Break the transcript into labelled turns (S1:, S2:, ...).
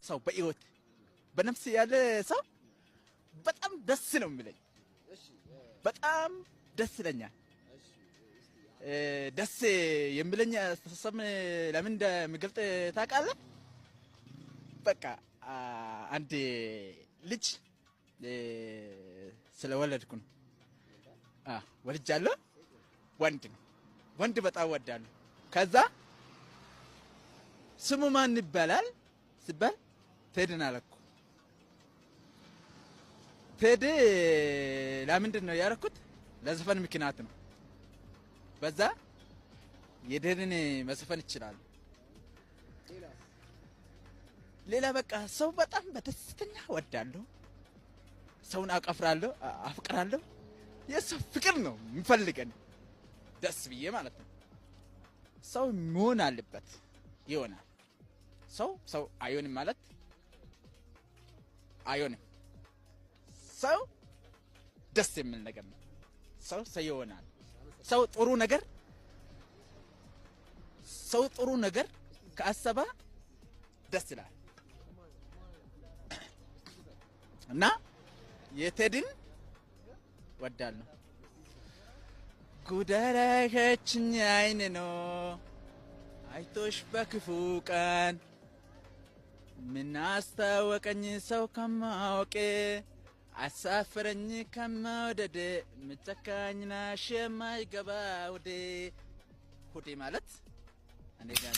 S1: ሰው በህይወት በነፍስ ያለ ሰው በጣም ደስ ነው የሚለኝ። በጣም ደስ ይለኛል። ደስ የሚለኝ አስተሳሰብ ለምን እንደምገልጥ ታውቃለህ? በቃ አንድ ልጅ ስለወለድኩ ነው። ወልጃለሁ። ወንድ ነው። ወንድ በጣም ወዳለሁ። ከዛ ስሙ ማን ይባላል ሲባል ቴድን አለኩ። ቴድ ለምንድን ነው ያደረኩት? ለዘፈን ምክንያት ነው። በዛ የቴድን መዘፈን ይችላል። ሌላ በቃ ሰው በጣም በደስተኛ ወዳለሁ። ሰውን አቀፍራለሁ፣ አፍቅራለሁ። የሰው ፍቅር ነው የሚፈልገን ደስ ብዬ ማለት ነው። ሰው መሆን አለበት ይሆናል። ሰው አይሆንም ማለት አይሆንም። ሰው ደስ የሚል ነገር ነው። ሰው ይሆናል። ሰው ጥሩ ነገር ከአሰባ ደስ ይላል እና የቴድን ወዳለሁ። ጉዳራችኝ አይን ነው አይቶሽ በክፉ ቀን ምን አስታወቀኝ ሰው ከማወቄ አሳፈረኝ ከመውደድ ምጨካኝና ሸማይገባ ወዴ ሁዴ ማለት እኔ ጋር